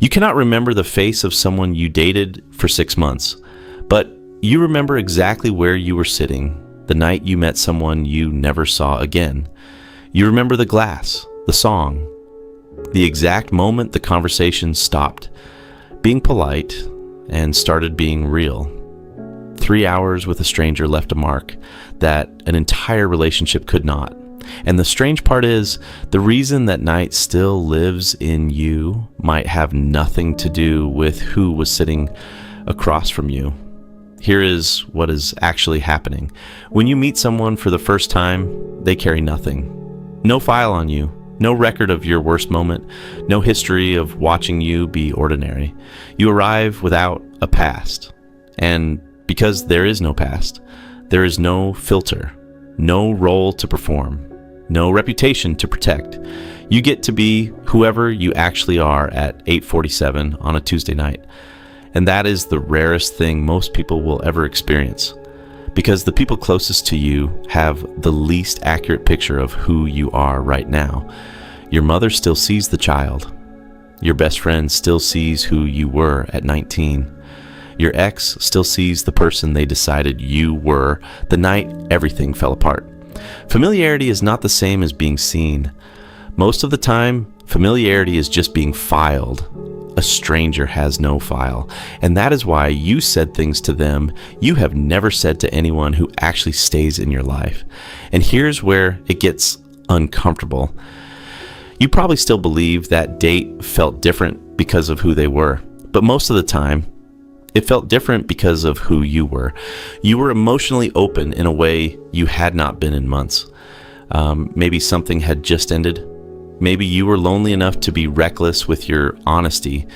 You cannot remember the face of someone you dated for 6 months, but you remember exactly where you were sitting the night you met someone you never saw again. You remember the glass, the song, the exact moment the conversation stopped being polite and started being real. 3 hours with a stranger left a mark that an entire relationship could not. And the strange part is, the reason that night still lives in you might have nothing to do with who was sitting across from you. Here is what is actually happening. When you meet someone for the first time, they carry nothing. No file on you, no record of your worst moment, no history of watching you be ordinary. You arrive without a past. And because there is no past, there is no filter, no role to perform, no reputation to protect. You get to be whoever you actually are at 8:47 on a Tuesday night. And that is the rarest thing most people will ever experience, because the people closest to you have the least accurate picture of who you are right now. Your mother still sees the child. Your best friend still sees who you were at 19. Your ex still sees the person they decided you were the night everything fell apart. Familiarity is not the same as being seen. Most of the time, familiarity is just being filed. A stranger has no file, and that is why you said things to them you have never said to anyone who actually stays in your life. And here's where it gets uncomfortable. You probably still believe that date felt different because of who they were, but most of the time, it felt different because of who you were. You were emotionally open in a way you had not been in months. Maybe something had just ended. Maybe you were lonely enough to be reckless with your honesty.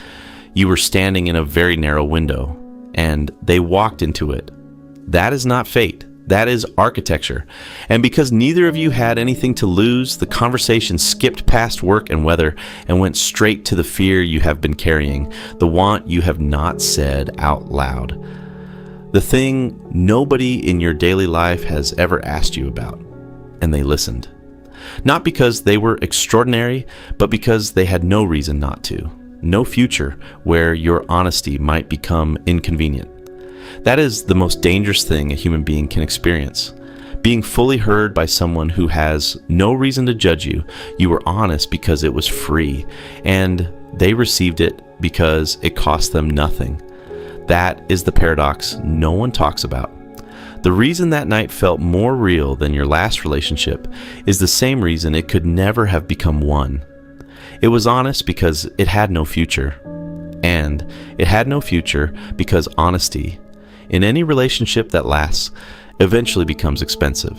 You were standing in a very narrow window, and they walked into it. That is not fate. That is architecture. And because neither of you had anything to lose, the conversation skipped past work and weather and went straight to the fear you have been carrying, the want you have not said out loud, the thing nobody in your daily life has ever asked you about. And they listened. Not because they were extraordinary, but because they had no reason not to. No future where your honesty might become inconvenient. That is the most dangerous thing a human being can experience. Being fully heard by someone who has no reason to judge you. You were honest because it was free, and they received it because it cost them nothing. That is the paradox no one talks about. The reason that night felt more real than your last relationship is the same reason it could never have become one. It was honest because it had no future. And it had no future because honesty, in any relationship that lasts, eventually becomes expensive.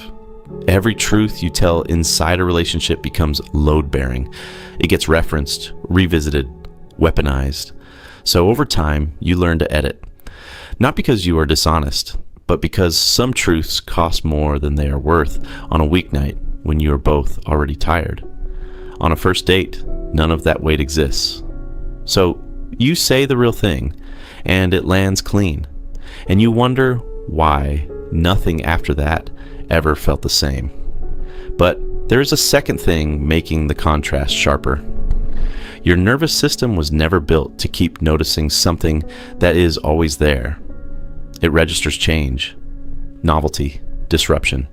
Every truth you tell inside a relationship becomes load-bearing. It gets referenced, revisited, weaponized. So over time, you learn to edit. Not because you are dishonest, but because some truths cost more than they are worth on a weeknight when you are both already tired. On a first date, none of that weight exists. So you say the real thing, and it lands clean. And you wonder why nothing after that ever felt the same. But there is a second thing making the contrast sharper. Your nervous system was never built to keep noticing something that is always there. It registers change, novelty, disruption.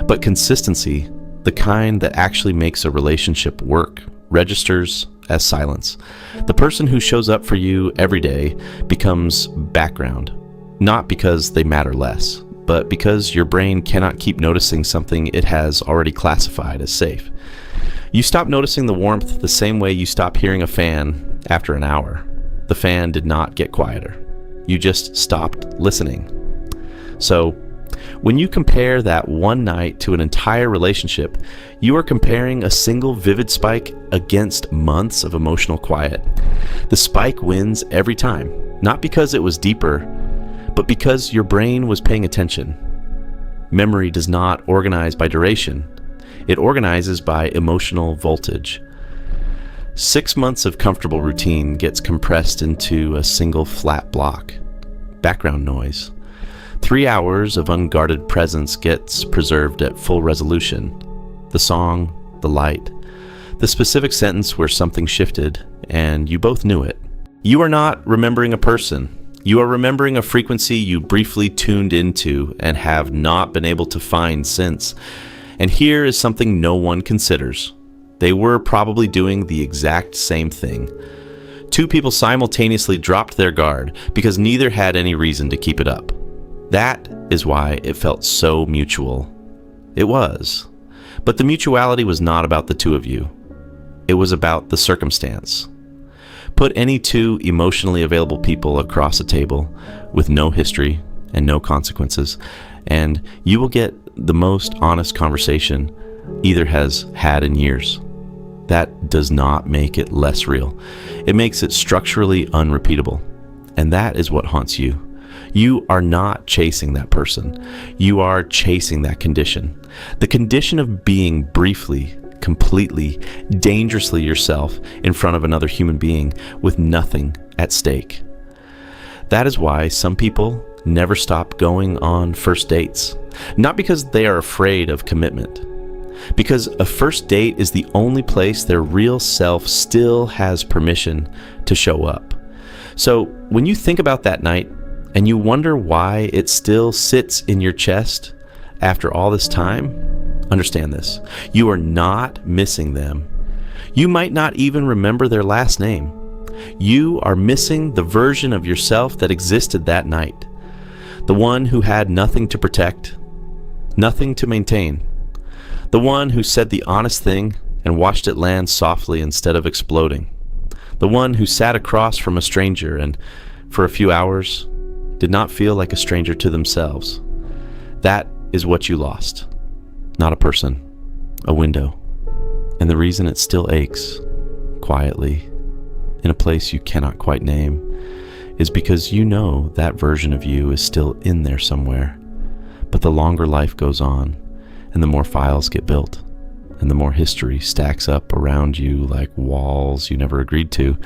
But consistency, the kind that actually makes a relationship work, registers as silence. The person who shows up for you every day becomes background, not because they matter less, but because your brain cannot keep noticing something it has already classified as safe. You stop noticing the warmth the same way you stop hearing a fan after an hour. The fan did not get quieter. You just stopped listening. So, when you compare that one night to an entire relationship, you are comparing a single vivid spike against months of emotional quiet. The spike wins every time, not because it was deeper, but because your brain was paying attention. Memory does not organize by duration. It organizes by emotional voltage. 6 months of comfortable routine gets compressed into a single flat block. Background noise. 3 hours of unguarded presence gets preserved at full resolution. The song, the light, the specific sentence where something shifted, and you both knew it. You are not remembering a person. You are remembering a frequency you briefly tuned into and have not been able to find since. And here is something no one considers. They were probably doing the exact same thing. Two people simultaneously dropped their guard because neither had any reason to keep it up. That is why it felt so mutual. It was. But the mutuality was not about the two of you. It was about the circumstance. Put any two emotionally available people across a table with no history and no consequences, and you will get the most honest conversation either has had in years. That does not make it less real. It makes it structurally unrepeatable. And that is what haunts you. You are not chasing that person. You are chasing that condition. The condition of being briefly, completely, dangerously yourself in front of another human being with nothing at stake. That is why some people never stop going on first dates. Not because they are afraid of commitment. Because a first date is the only place their real self still has permission to show up. So when you think about that night and you wonder why it still sits in your chest after all this time, understand this. You are not missing them. You might not even remember their last name. You are missing the version of yourself that existed that night. The one who had nothing to protect, nothing to maintain. The one who said the honest thing and watched it land softly instead of exploding. The one who sat across from a stranger and, for a few hours, did not feel like a stranger to themselves. That is what you lost. Not a person, a window. And the reason it still aches, quietly, in a place you cannot quite name, is because you know that version of you is still in there somewhere. But the longer life goes on, and the more files get built, and the more history stacks up around you like walls you never agreed to,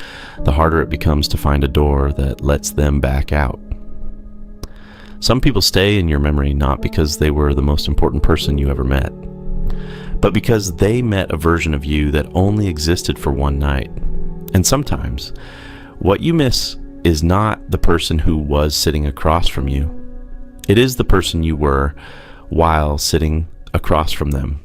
the harder it becomes to find a door that lets them back out. Some people stay in your memory not because they were the most important person you ever met, but because they met a version of you that only existed for one night. And sometimes, what you miss is not the person who was sitting across from you. It is the person you were while sitting across from them.